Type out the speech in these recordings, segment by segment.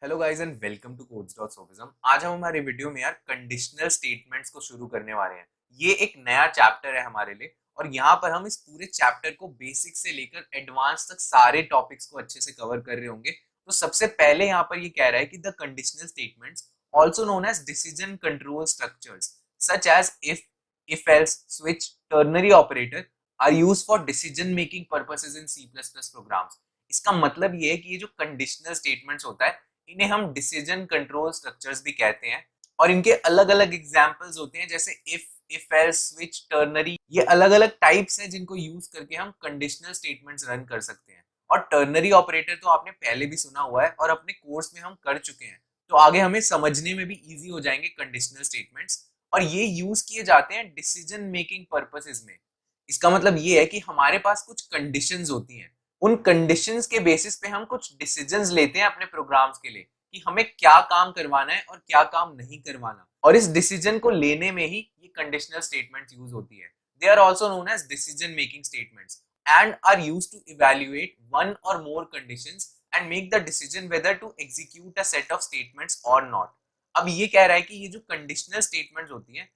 Hello guys and welcome to codes.sophism। आज हम हमारे वीडियो में यार कंडीशनल स्टेटमेंट्स को शुरू करने वाले हैं। ये एक नया चैप्टर है हमारे लिए और यहाँ पर हम इस पूरे चैप्टर को बेसिक से लेकर एडवांस तक सारे टॉपिक्स को अच्छे से कवर कर रहे होंगे। तो सबसे पहले यहाँ पर ये कह रहा है कि the conditional statements also known as decision control structures such as if else switch ternary operator are used for decision making purposes in C++ programs। इसका मतलब ये है कि ये जो कंडीशनल स्टेटमेंट्स होता है इन्हें हम डिसीजन कंट्रोल स्ट्रक्चर्स भी कहते हैं और इनके अलग अलग एग्जांपल्स होते हैं जैसे इफ एल्स स्विच टर्नरी। ये अलग अलग टाइप्स हैं जिनको यूज करके हम कंडीशनल स्टेटमेंट्स रन कर सकते हैं। और टर्नरी ऑपरेटर तो आपने पहले भी सुना हुआ है और अपने कोर्स में हम कर चुके हैं, तो आगे हमें समझने में भी इजी हो जाएंगे कंडीशनल स्टेटमेंट्स। और ये यूज किए जाते हैं डिसीजन मेकिंग पर्पसेस में। इसका मतलब ये है कि हमारे पास कुछ कंडीशंस होती हैं, उन कंडीशंस के बेसिस पे हम कुछ डिसीजंस लेते हैं अपने प्रोग्राम्स के लिए कि हमें क्या काम करवाना है और क्या काम नहीं करवाना, और इस डिसीजन को लेने में ही ये कंडीशनल स्टेटमेंट्स यूज होती है। They are also known as decision making statements and are used to evaluate one or more conditions and make the decision whether to execute a set of statements or not. अब ये कह रहा है कि ये जो कंडीशनल स्टेटमेंट्स होती हैं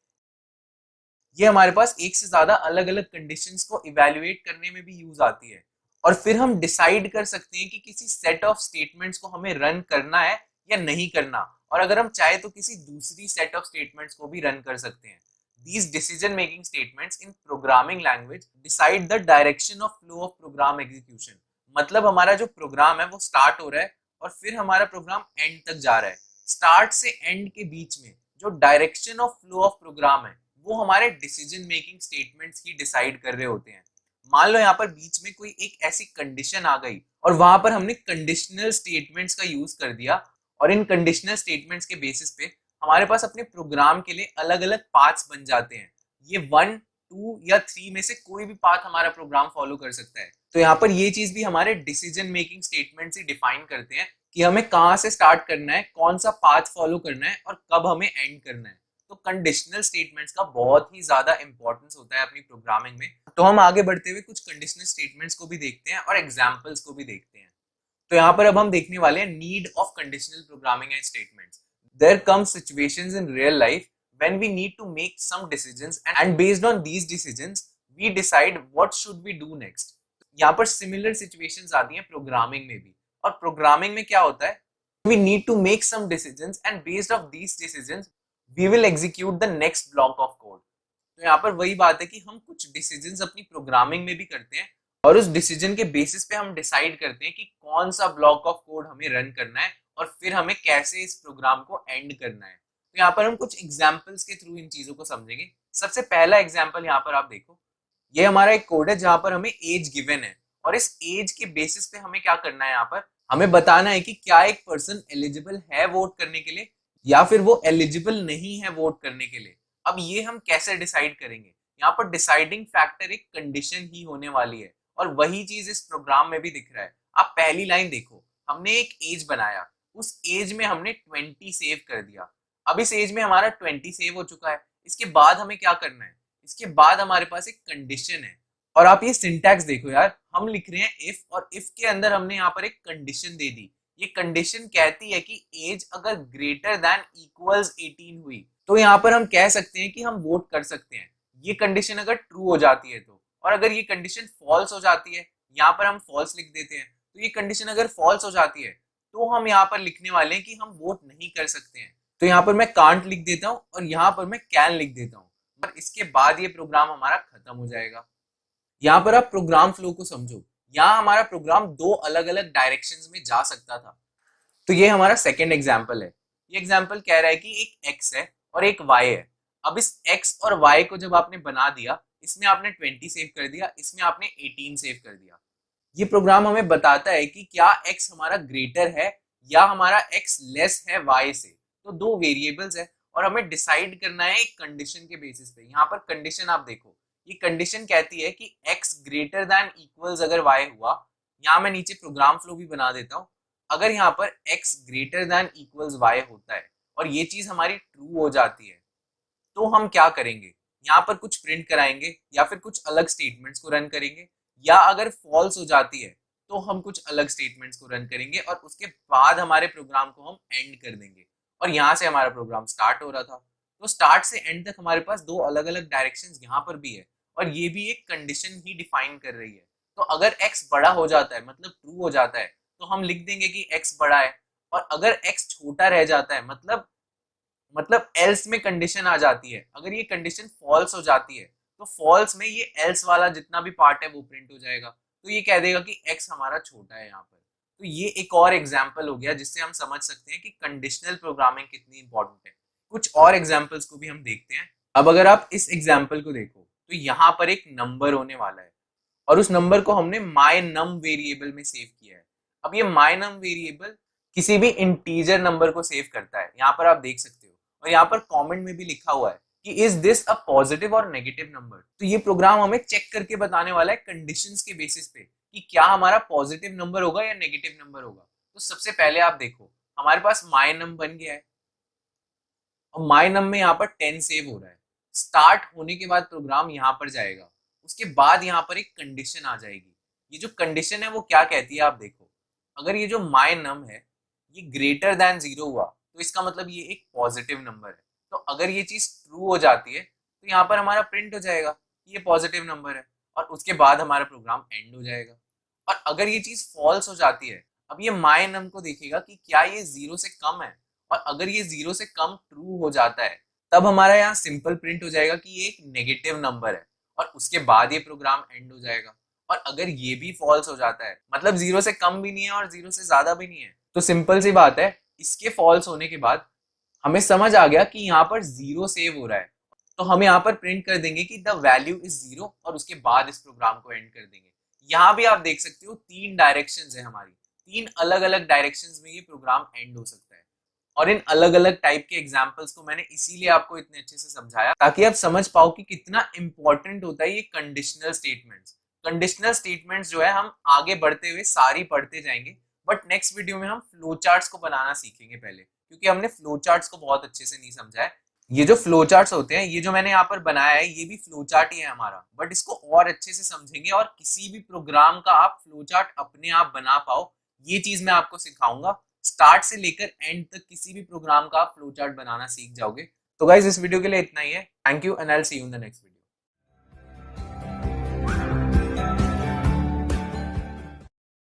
ये हमारे पास एक से ज्यादा अलग अलग कंडीशंस को इवैल्यूएट करने में भी यूज आती है और फिर हम डिसाइड कर सकते हैं कि किसी सेट ऑफ स्टेटमेंट्स को हमें रन करना है या नहीं करना, और अगर हम चाहे तो किसी दूसरी सेट ऑफ स्टेटमेंट्स को भी रन कर सकते हैं। These decision making statements in programming language decide the direction of flow of program execution। मतलब हमारा जो प्रोग्राम है वो स्टार्ट हो रहा है और फिर हमारा प्रोग्राम एंड तक जा रहा है। स्टार्ट से एंड के बीच में जो direction of flow of program है वो हमारे डिसीजन मेकिंग स्टेटमेंट्स ही डिसाइड कर रहे होते हैं। मान लो यहाँ पर बीच में कोई एक ऐसी कंडीशन आ गई और वहां पर हमने कंडीशनल स्टेटमेंट्स का यूज कर दिया, और इन कंडीशनल स्टेटमेंट्स के बेसिस पे हमारे पास अपने प्रोग्राम के लिए अलग अलग पाथ्स बन जाते हैं। ये 1, 2 या 3 में से कोई भी पाथ हमारा प्रोग्राम फॉलो कर सकता है। तो यहाँ पर ये चीज भी हमारे डिसीजन मेकिंग स्टेटमेंट्स ही डिफाइन करते हैं कि हमें कहाँ से स्टार्ट करना है, कौन सा पाथ फॉलो करना है और कब हमें एंड करना है। तो कंडीशनल स्टेटमेंट्स का बहुत ही ज्यादा इंपॉर्टेंस होता है अपनी प्रोग्रामिंग में। तो हम आगे बढ़ते हुए कुछ कंडीशनल स्टेटमेंट्स को भी देखते हैं और एग्जांपल्स को भी देखते हैं। तो यहाँ पर अब हम देखने वाले हैं need of conditional programming and statements. There come situations in real life when we need to make some decisions and based on these decisions we decide what should we do next. यहाँ पर similar situations आती हैं programming में भी। और programming में क्या होता है, we need to make some decisions and based of these decisions we will execute the next block of code. तो यहाँ पर वही बात है कि हम कुछ डिसीजंस अपनी प्रोग्रामिंग में भी करते हैं और उस डिसीजन के बेसिस पे हम डिसाइड करते हैं कि कौन सा ब्लॉक ऑफ कोड हमें रन करना है और फिर हमें कैसे इस प्रोग्राम को एंड करना है। तो यहाँ पर हम कुछ एग्जाम्पल्स के थ्रू इन चीजों को समझेंगे। सबसे पहला एग्जाम्पल यहाँ पर आप देखो, ये हमारा एक कोड है जहां पर हमें एज गिवन है और इस एज के बेसिस पे हमें क्या करना है, यहाँ पर हमें बताना है कि क्या एक पर्सन एलिजिबल है वोट करने के लिए या फिर वो एलिजिबल नहीं है वोट करने के लिए। अब ये हम कैसे डिसाइड करेंगे, यहाँ पर डिसाइडिंग फैक्टर एक कंडीशन ही होने वाली है और वही चीज इस प्रोग्राम में भी दिख रहा है। आप पहली लाइन देखो, हमने एक एज बनाया, उस एज में हमने 20 सेव कर दिया। अब इस एज में हमारा 20 सेव हो चुका है। इसके बाद हमें क्या करना है, इसके बाद हमारे पास एक कंडीशन है। और आप ये सिंटैक्स देखो यार, हम लिख रहे हैं इफ, और इफ के अंदर हमने यहाँ पर एक कंडीशन दे दी। ये कंडीशन कहती है कि एज अगर ग्रेटर देन इक्वल्स 18 हुई तो यहाँ पर हम कह सकते हैं कि हम वोट कर सकते हैं। ये कंडीशन अगर ट्रू हो जाती है तो, और अगर ये कंडीशन फॉल्स हो जाती है, यहाँ पर हम फॉल्स लिख देते हैं। तो ये कंडीशन अगर फॉल्स हो जाती है तो हम यहाँ पर लिखने वाले हैं कि हम वोट नहीं कर सकते हैं। तो यहाँ पर मैं कांट लिख देता हूँ और यहाँ पर मैं कैन लिख देता हूँ, और इसके बाद ये प्रोग्राम हमारा खत्म हो जाएगा। यहाँ पर आप प्रोग्राम फ्लो को समझो, यहाँ हमारा प्रोग्राम दो अलग अलग डायरेक्शंस में जा सकता था। तो ये हमारा सेकंड एग्जांपल है। ये एग्जांपल कह रहा है कि एक x है और एक y है। अब इस x और y को जब आपने बना दिया, इसमें आपने 20 सेव कर दिया, इसमें आपने 18 सेव कर दिया। ये प्रोग्राम हमें बताता है कि क्या x हमारा ग्रेटर है या हमारा x लेस है y से। तो दो वेरिएबल्स है और हमें डिसाइड करना है एक कंडीशन के बेसिस पे। यहाँ पर कंडीशन आप देखो, ये कंडीशन कहती है कि x ग्रेटर देन इक्वल्स अगर y हुआ, यहाँ मैं नीचे प्रोग्राम फ्लो भी बना देता हूँ। अगर यहाँ पर x greater than equals y होता है और ये चीज हमारी ट्रू हो जाती है तो हम क्या करेंगे, यहाँ पर कुछ प्रिंट कराएंगे या फिर कुछ अलग स्टेटमेंट्स को रन करेंगे। या अगर फॉल्स हो जाती है तो हम कुछ अलग स्टेटमेंट्स को रन करेंगे और उसके बाद हमारे प्रोग्राम को हम एंड कर देंगे। और यहाँ से हमारा प्रोग्राम स्टार्ट हो रहा था, तो स्टार्ट से एंड तक हमारे पास दो अलग अलग डायरेक्शंस यहाँ पर भी है, और ये भी एक कंडीशन ही डिफाइन कर रही है। तो अगर x बड़ा हो जाता है मतलब ट्रू हो जाता है, तो हम लिख देंगे कि x बड़ा है। और अगर x छोटा रह जाता है मतलब एल्स में कंडीशन आ जाती है, अगर ये कंडीशन फॉल्स हो जाती है तो फॉल्स में ये एल्स वाला जितना भी पार्ट है वो प्रिंट हो जाएगा। तो ये कह देगा कि x हमारा छोटा है यहाँ पर। तो ये एक और एग्जाम्पल हो गया जिससे हम समझ सकते हैं कि कंडीशनल प्रोग्रामिंग कितनी इंपॉर्टेंट है। कुछ और एग्जाम्पल्स को भी हम देखते हैं। अब अगर आप इस एग्जाम्पल को देखो तो यहाँ पर एक नंबर होने वाला है और उस नंबर को हमने my num वेरिएबल में सेव किया है। अब ये my num वेरिएबल किसी भी इंटीजर नंबर को सेव करता है, यहाँ पर आप देख सकते हो। और यहाँ पर कमेंट में भी लिखा हुआ है कि इज दिस अ पॉजिटिव और नेगेटिव नंबर। तो ये प्रोग्राम हमें चेक करके बताने वाला है कंडीशंस के बेसिस पे कि क्या हमारा पॉजिटिव नंबर होगा या नेगेटिव नंबर होगा। तो सबसे पहले आप देखो हमारे पास my num बन गया है और my num में यहाँ पर 10 सेव हो रहा है। स्टार्ट होने के बाद प्रोग्राम यहाँ पर जाएगा, उसके बाद यहाँ पर एक कंडीशन आ जाएगी। ये जो कंडीशन है वो क्या कहती है आप देखो, अगर ये जो my num है ये ग्रेटर देन 0 हुआ तो इसका मतलब ये एक पॉजिटिव नंबर है। तो अगर ये चीज ट्रू हो जाती है तो यहाँ पर हमारा प्रिंट हो जाएगा कि ये पॉजिटिव नंबर है, और उसके बाद हमारा प्रोग्राम एंड हो जाएगा। और अगर ये चीज फॉल्स हो जाती है, अब ये my num को देखेगा कि क्या ये 0 से कम है, और अगर ये 0 से कम ट्रू हो जाता है तब हमारा यहाँ सिंपल प्रिंट हो जाएगा कि ये एक नेगेटिव नंबर है, और उसके बाद ये प्रोग्राम एंड हो जाएगा। और अगर ये भी फॉल्स हो जाता है मतलब 0 से कम भी नहीं है और 0 से ज्यादा भी नहीं है, तो सिंपल सी बात है इसके फॉल्स होने के बाद हमें समझ आ गया कि यहाँ पर 0 सेव हो रहा है, तो हम यहाँ पर प्रिंट कर देंगे कि द वैल्यू इज 0 और उसके बाद इस प्रोग्राम को एंड कर देंगे। यहाँ भी आप देख सकते हो 3 डायरेक्शंस है हमारी, 3 अलग अलग डायरेक्शंस में ये प्रोग्राम एंड हो सकता है। और इन अलग अलग टाइप के एग्जाम्पल्स को मैंने इसीलिए आपको इतने अच्छे से समझाया ताकि आप समझ पाओ कि कितना इंपॉर्टेंट होता है ये कंडीशनल स्टेटमेंट्स। कंडीशनल स्टेटमेंट्स जो है हम आगे बढ़ते हुए सारी पढ़ते जाएंगे, बट नेक्स्ट वीडियो में हम फ्लो चार्ट्स को बनाना सीखेंगे पहले, क्योंकि हमने फ्लो चार्ट्स को बहुत अच्छे से नहीं समझा है। ये जो फ्लो चार्ट्स होते हैं, ये जो मैंने यहाँ पर बनाया है ये भी फ्लो चार्ट ही है हमारा, बट इसको और अच्छे से समझेंगे और किसी भी प्रोग्राम का आप फ्लो चार्ट अपने आप बना पाओ, ये चीज मैं आपको सिखाऊंगा। स्टार्ट से लेकर एंड तक किसी भी प्रोग्राम का आप फ्लो चार्ट बनाना सीख जाओगे। तो गाइज इस वीडियो के लिए इतना ही है। Thank you and I will see you in the next video.